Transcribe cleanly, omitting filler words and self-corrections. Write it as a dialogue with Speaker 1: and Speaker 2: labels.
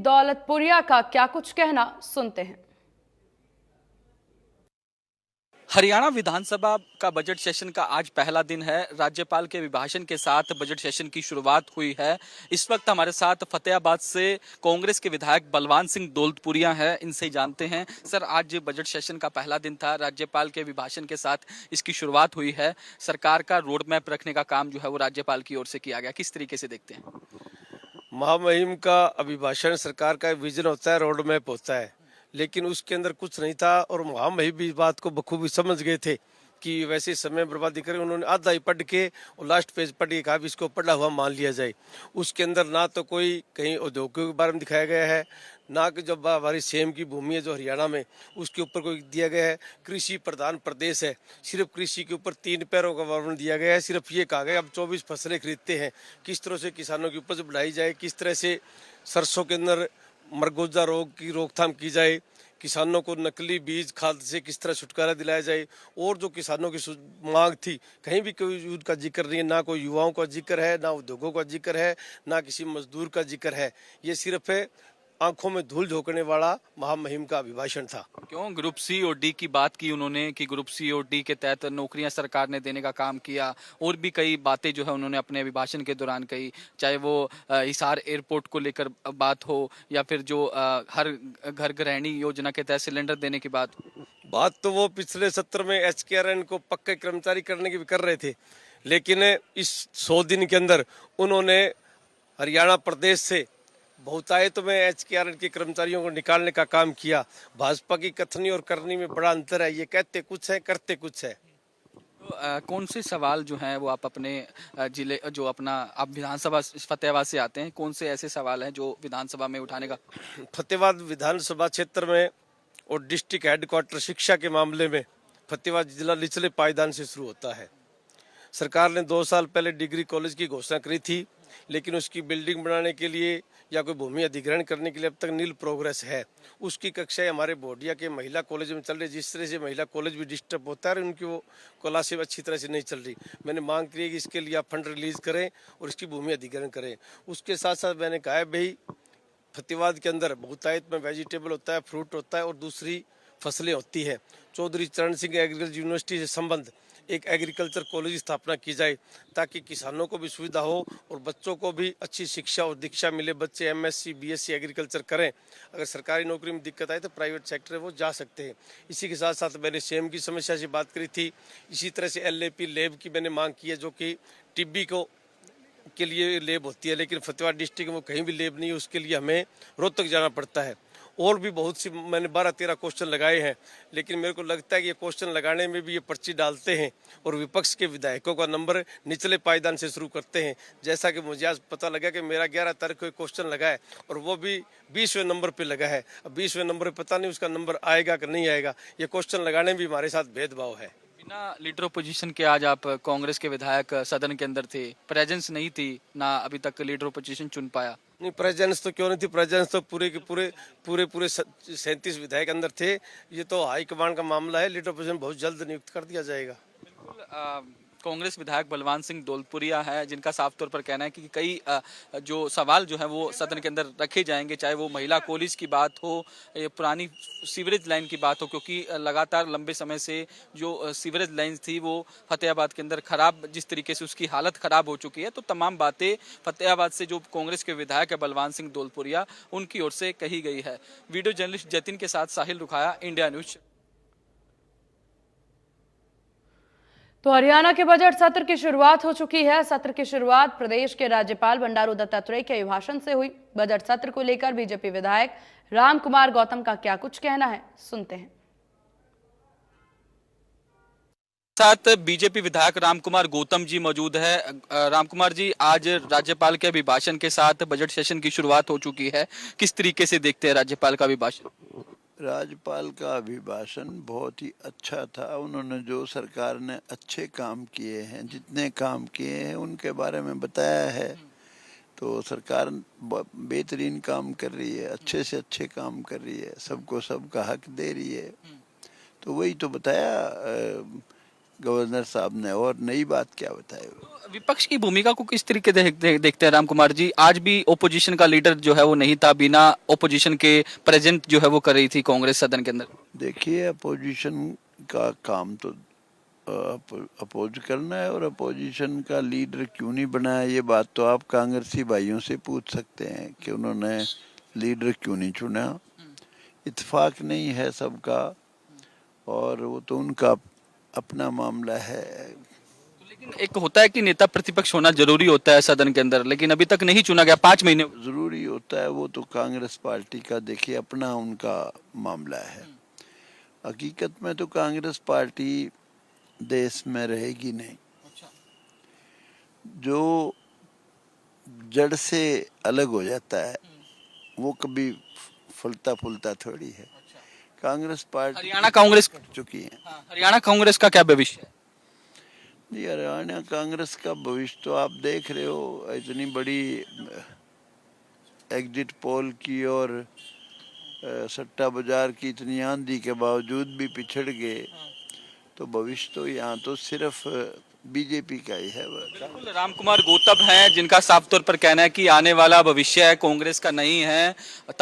Speaker 1: दौलतपुरिया का क्या कुछ कहना, सुनते हैं।
Speaker 2: हरियाणा विधानसभा का बजट सेशन का आज पहला दिन है। राज्यपाल के अभिभाषण के साथ बजट सेशन की शुरुआत हुई है। इस वक्त हमारे साथ फतेहाबाद से कांग्रेस के विधायक बलवान सिंह दौलतपुरिया हैं, इनसे जानते हैं। सर, आज बजट सेशन का पहला दिन था, राज्यपाल के अभिभाषण के साथ इसकी शुरुआत हुई है। सरकार का रोड मैप रखने का काम जो है वो राज्यपाल की ओर से किया गया, किस तरीके से देखते हैं?
Speaker 3: महामहिम का अभिभाषण सरकार का विजन होता है, रोड मैप होता है, लेकिन उसके अंदर कुछ नहीं था और महामहिम भी इस बात को बखूबी समझ गए थे कि वैसे समय बर्बादी करें। उन्होंने आधा ही पढ़ के और लास्ट पेज पढ़ के कहा भी इसको पढ़ा हुआ मान लिया जाए। उसके अंदर ना तो कोई कहीं उद्योगों के बारे में दिखाया गया है, ना कि जब हमारी सेम की भूमि है जो हरियाणा में, उसके ऊपर कोई दिया गया है। कृषि प्रधान प्रदेश है, सिर्फ कृषि के ऊपर 3 पैरों का वर्णन दिया गया है। सिर्फ ये कहा गया अब 24 फसलें खरीदते हैं, किस तरह से किसानों की उपज बढ़ाई जाए, किस तरह से सरसों के अंदर मरगोजा रोग की रोकथाम की जाए, किसानों को नकली बीज खाद से किस तरह छुटकारा दिलाया जाए। और जो किसानों की मांग थी, कहीं भी कोई युद्ध का जिक्र नहीं है, ना कोई युवाओं का जिक्र है, ना उद्योगों का जिक्र है, ना किसी मजदूर का जिक्र है। ये सिर्फ है आंखों में धूल झोंकने वाला महामहिम का अभिभाषण था।
Speaker 2: क्यों ग्रुप सी और डी की बात की उन्होंने कि ग्रुप सी और डी के तहत नौकरियां सरकार ने देने का काम किया, और भी कई बातें जो है उन्होंने अपने अभिभाषण के दौरान कही, चाहे वो हिसार एयरपोर्ट को लेकर बात हो या फिर जो हर घर गृहिणी योजना के तहत सिलेंडर देने की
Speaker 3: बात तो वो पिछले सत्र में HKRN को पक्के कर्मचारी करने की भी कर रहे थे, लेकिन इस 100 दिन के अंदर उन्होंने हरियाणा प्रदेश से बहुतायत में HKRN के कर्मचारियों को निकालने का काम किया। भाजपा की कथनी और करनी में बड़ा अंतर है, ये कहते कुछ है, करते कुछ है।
Speaker 2: तो कौन से सवाल जो हैं वो आप अपने जिले जो अपना आप विधानसभा फतेहाबाद से आते हैं, कौन से ऐसे सवाल हैं जो विधानसभा में उठाने का?
Speaker 3: फतेहाबाद विधानसभा क्षेत्र में और डिस्ट्रिक्ट हेडक्वार्टर शिक्षा के मामले में फतेहाबाद जिला निचले पायदान से शुरू होता है। सरकार ने 2 साल पहले डिग्री कॉलेज की घोषणा करी थी, लेकिन उसकी बिल्डिंग बनाने के लिए या कोई भूमि अधिग्रहण करने के लिए अब तक नील प्रोग्रेस है। उसकी कक्षाएं हमारे बोडिया के महिला कॉलेज में चल रही, जिस तरह से महिला कॉलेज भी डिस्टर्ब होता है और उनकी वो क्लासें अच्छी तरह से नहीं चल रही। मैंने मांग की है कि इसके लिए आप फंड रिलीज करें और इसकी भूमि अधिग्रहण करें। उसके साथ साथ मैंने कहा है भाई, फतेहाबाद के अंदर बहुतायत में वेजिटेबल होता है, फ्रूट होता है और दूसरी फसलें होती है। चौधरी चरण सिंह एग्रीकल्चर यूनिवर्सिटी से संबंध एक एग्रीकल्चर कॉलेज स्थापना की जाए, ताकि किसानों को भी सुविधा हो और बच्चों को भी अच्छी शिक्षा और दीक्षा मिले। बच्चे MSc BSc एग्रीकल्चर करें, अगर सरकारी नौकरी में दिक्कत आए तो प्राइवेट सेक्टर है वो जा सकते हैं। इसी के साथ साथ मैंने सेम की समस्या से बात करी थी। इसी तरह से LAP लैब की मैंने मांग की है, जो कि टिब्बी को के लिए लेब होती है, लेकिन फतेहाबाद डिस्ट्रिक्ट में वो कहीं भी लेब नहीं है। उसके लिए हमें रोहतक जाना पड़ता है। और भी बहुत सी मैंने 12-13 क्वेश्चन लगाए हैं, लेकिन मेरे को लगता है कि ये क्वेश्चन लगाने में भी ये पर्ची डालते हैं और विपक्ष के विधायकों का नंबर निचले पायदान से शुरू करते हैं। जैसा कि मुझे आज पता लगा कि मेरा 11 तारीख को एक क्वेश्चन लगा है और वो भी 20वें नंबर पर लगा है। अब 20वें नंबर पर पता नहीं उसका नंबर आएगा कि नहीं आएगा। ये क्वेश्चन लगाने में भी हमारे साथ भेदभाव है।
Speaker 2: बिना लीडर ओपोजिशन के आज आप कांग्रेस के विधायक सदन के अंदर थे, प्रेजेंस नहीं थी ना, अभी तक लीडर ओपोजिशन चुन पाया?
Speaker 3: नहीं, प्रेजेंस तो क्यों नहीं थी, प्रेजेंस तो पूरे 37 विधायक अंदर थे। ये तो हाईकमान का मामला है, लीडर पोजीशन बहुत जल्द नियुक्त कर दिया जाएगा।
Speaker 2: बिल्कुल। कांग्रेस विधायक बलवान सिंह दौलतपुरिया है, जिनका साफ तौर पर कहना है कि कई जो सवाल जो है वो सदन के अंदर रखे जाएंगे, चाहे वो महिला कॉलेज की बात हो या पुरानी सीवरेज लाइन की बात हो, क्योंकि लगातार लंबे समय से जो सीवरेज लाइन थी वो फतेहाबाद के अंदर खराब, जिस तरीके से उसकी हालत खराब हो चुकी है। तो तमाम बातें फतेहाबाद से जो कांग्रेस के विधायक है बलवान सिंह दौलतपुरिया, उनकी ओर से कही गई है। वीडियो जर्नलिस्ट जतिन के साथ साहिल रुखाया, इंडिया न्यूज।
Speaker 1: तो हरियाणा के बजट सत्र की शुरुआत हो चुकी है। सत्र की शुरुआत प्रदेश के राज्यपाल बंडारू दत्तात्रेय के अभिभाषण से हुई। बजट सत्र को लेकर बीजेपी विधायक रामकुमार गौतम का क्या कुछ कहना है, सुनते हैं।
Speaker 2: साथ बीजेपी विधायक रामकुमार गौतम जी मौजूद है। रामकुमार जी, आज राज्यपाल के अभिभाषण के साथ बजट सेशन की शुरुआत हो चुकी है, किस तरीके से देखते हैं राज्यपाल का अभिभाषण?
Speaker 4: राज्यपाल का अभिभाषण बहुत ही अच्छा था। उन्होंने जो सरकार ने अच्छे काम किए हैं, जितने काम किए हैं उनके बारे में बताया है। तो सरकार बेहतरीन काम कर रही है, अच्छे से अच्छे काम कर रही है, सबको सबका हक दे रही है। तो वही तो बताया गवर्नर साहब ने, और नई बात क्या बताई।
Speaker 2: विपक्ष की भूमिका को किस तरीके देखते हैं राम कुमार जी? आज भी ओपोजिशन का लीडर जो है वो नहीं था, बिना ओपोजिशन के प्रेजेंट जो है वो कर रही थी कांग्रेस सदन के अंदर।
Speaker 4: देखिए, अपोजिशन का काम तो अपोज करना है, और अपोजिशन का लीडर क्यों नहीं बनाया, ये बात तो आप कांग्रेसी भाइयों से पूछ सकते हैं कि उन्होंने लीडर क्यों नहीं चुना। इत्तेफाक नहीं है सबका, और वो तो उनका अपना मामला है।
Speaker 2: लेकिन एक होता है कि नेता प्रतिपक्ष होना जरूरी होता है सदन के अंदर, लेकिन अभी तक नहीं चुना गया 5 महीने।
Speaker 4: ज़रूरी होता है, वो तो कांग्रेस पार्टी का देखिए अपना उनका मामला है। हकीकत में तो कांग्रेस पार्टी देश में रहेगी नहीं। जो जड़ से अलग हो जाता है वो कभी फलता फूलता थोड़ी है। कांग्रेस पार्टी
Speaker 2: हरियाणा कांग्रेस
Speaker 4: कर चुकी है।
Speaker 2: हरियाणा कांग्रेस का क्या भविष्य है?
Speaker 4: जी, हरियाणा कांग्रेस का भविष्य तो आप देख रहे हो, इतनी बड़ी एग्जिट पोल की और सट्टा बाजार की इतनी आंधी के बावजूद भी पिछड़ गए, तो भविष्य तो यहाँ तो सिर्फ बीजेपी का ही है।
Speaker 2: बिल्कुल, राम कुमार गौतम हैं जिनका साफ तौर पर कहना है कि आने वाला भविष्य है कांग्रेस का नहीं है।